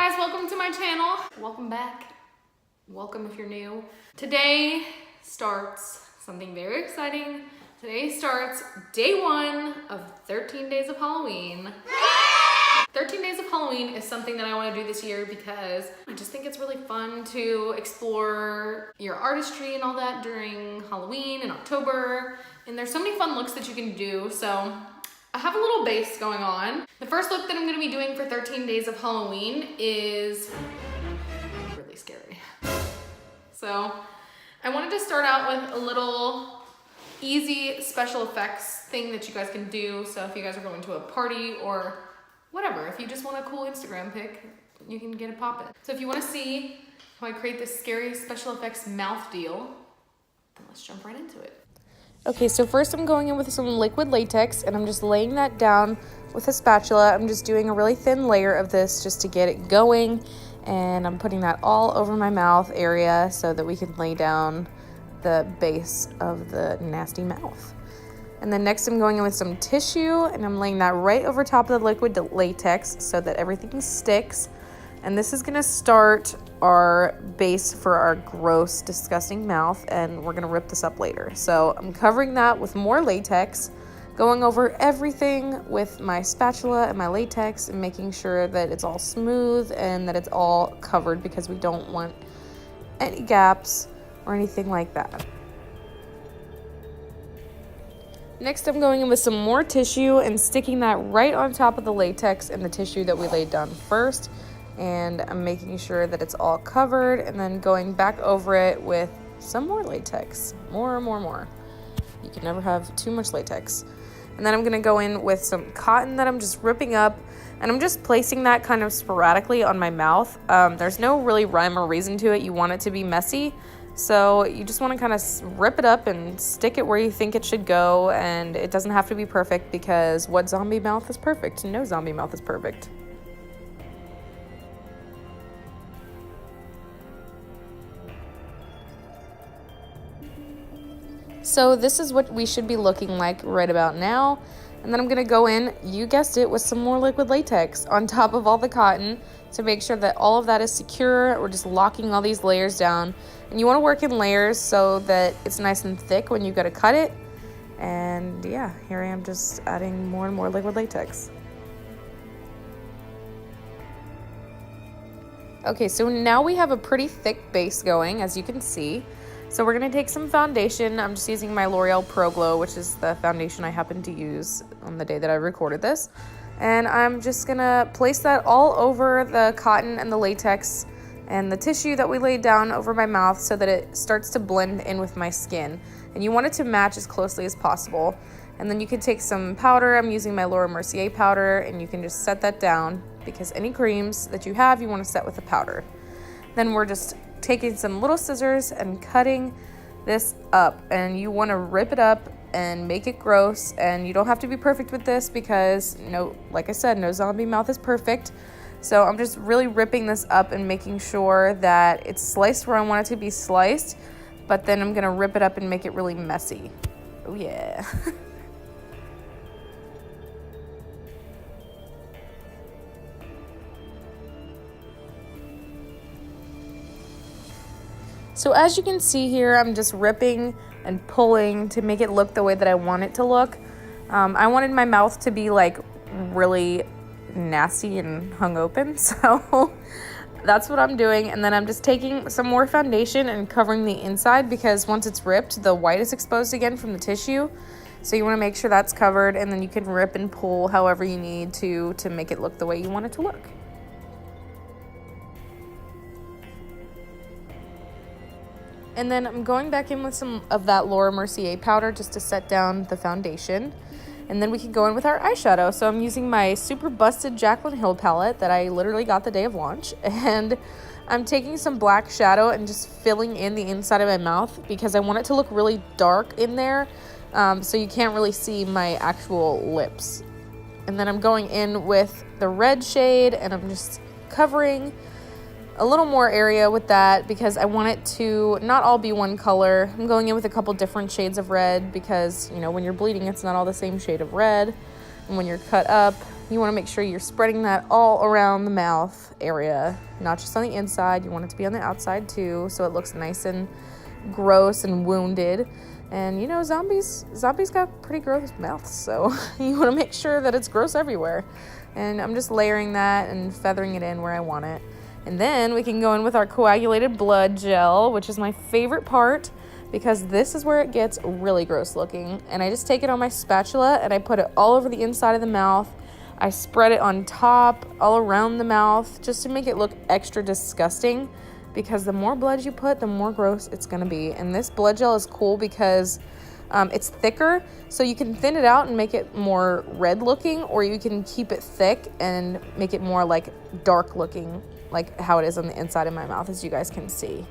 Guys, welcome to my channel. Welcome back. Welcome if you're new. Today starts something very exciting. Today starts day 1 of 13 days of Halloween. 13 days of Halloween is something that I want to do this year because I just think it's really fun to explore your artistry and all that during Halloween and October. And there's so many fun looks that you can do. So I have a little base going on. The first look that I'm going to be doing for 13 days of Halloween is really scary. So I wanted to start out with a little easy special effects thing that you guys can do. So if you guys are going to a party or whatever, if you just want a cool Instagram pic, you can get it poppin'. So if you want to see how I create this scary special effects mouth deal, then let's jump right into it. Okay, so first I'm going in with some liquid latex and I'm just laying that down with a spatula. I'm just doing a really thin layer of this just to get it going, and I'm putting that all over my mouth area so that we can lay down the base of the nasty mouth. And then next I'm going in with some tissue and I'm laying that right over top of the liquid latex so that everything sticks. And this is gonna start our base for our gross, disgusting mouth, and we're gonna rip this up later. So I'm covering that with more latex, going over everything with my spatula and my latex and making sure that it's all smooth and that it's all covered because we don't want any gaps or anything like that. Next, I'm going in with some more tissue and sticking that right on top of the latex and the tissue that we laid down first. And I'm making sure that it's all covered and then going back over it with some more latex. More. You can never have too much latex. And then I'm gonna go in with some cotton that I'm just ripping up, and I'm just placing that kind of sporadically on my mouth. There's no really rhyme or reason to it. You want it to be messy. So you just want to kind of rip it up and stick it where you think it should go, and it doesn't have to be perfect because what zombie mouth is perfect? No zombie mouth is perfect. So this is what we should be looking like right about now. And then I'm gonna go in, you guessed it, with some more liquid latex on top of all the cotton to make sure that all of that is secure. We're just locking all these layers down. And you wanna work in layers so that it's nice and thick when you go to cut it. And yeah, here I am just adding more and more liquid latex. Okay, so now we have a pretty thick base going, as you can see. So we're gonna take some foundation. I'm just using my L'Oreal Pro Glow, which is the foundation I happen to use on the day that I recorded this. And I'm just gonna place that all over the cotton and the latex and the tissue that we laid down over my mouth so that it starts to blend in with my skin. And you want it to match as closely as possible. And then you can take some powder. I'm using my Laura Mercier powder, and you can just set that down because any creams that you have, you wanna set with the powder. Then we're just taking some little scissors and cutting this up, and you want to rip it up and make it gross. And you don't have to be perfect with this because like I said, no zombie mouth is perfect. So I'm just really ripping this up and making sure that it's sliced where I want it to be sliced, but then I'm gonna rip it up and make it really messy. Oh yeah. So as you can see here, I'm just ripping and pulling to make it look the way that I want it to look. I wanted my mouth to be like really nasty and hung open, so that's what I'm doing. And then I'm just taking some more foundation and covering the inside because once it's ripped, the white is exposed again from the tissue. So you want to make sure that's covered, and then you can rip and pull however you need to make it look the way you want it to look. And then I'm going back in with some of that Laura Mercier powder just to set down the foundation. And then we can go in with our eyeshadow. So I'm using my super busted Jaclyn Hill palette that I literally got the day of launch. And I'm taking some black shadow and just filling in the inside of my mouth because I want it to look really dark in there. So you can't really see my actual lips. And then I'm going in with the red shade and I'm just covering a little more area with that because I want it to not all be one color. I'm going in with a couple different shades of red because, when you're bleeding, it's not all the same shade of red. And when you're cut up, you want to make sure you're spreading that all around the mouth area, not just on the inside. You want it to be on the outside too, so it looks nice and gross and wounded. And you know, zombies got pretty gross mouths, so you want to make sure that it's gross everywhere. And I'm just layering that and feathering it in where I want it. And then we can go in with our coagulated blood gel, which is my favorite part because this is where it gets really gross looking. And I just take it on my spatula and I put it all over the inside of the mouth. I spread it on top, all around the mouth, just to make it look extra disgusting, because the more blood you put, the more gross it's gonna be. And this blood gel is cool because it's thicker, so you can thin it out and make it more red looking, or you can keep it thick and make it more like dark looking, like how it is on the inside of my mouth, as you guys can see.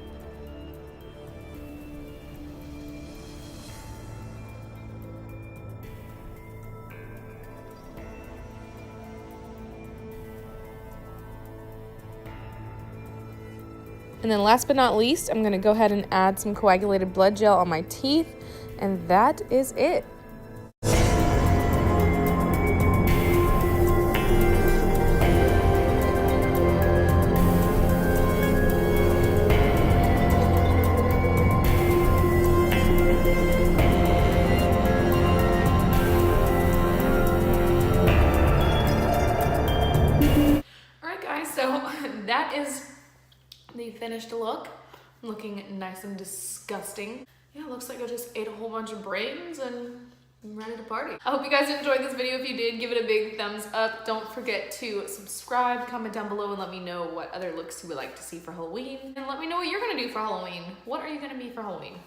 And then last but not least, I'm gonna go ahead and add some coagulated blood gel on my teeth, and that is it. Alright guys, so that is the finished look. Looking nice and disgusting. Yeah, it looks like I just ate a whole bunch of brains and I'm ready to party. I hope you guys enjoyed this video. If you did, give it a big thumbs up. Don't forget to subscribe, comment down below, and let me know what other looks you would like to see for Halloween. And let me know what you're gonna do for Halloween. What are you gonna be for Halloween?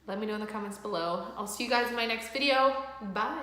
Let me know in the comments below. I'll see you guys in my next video. Bye.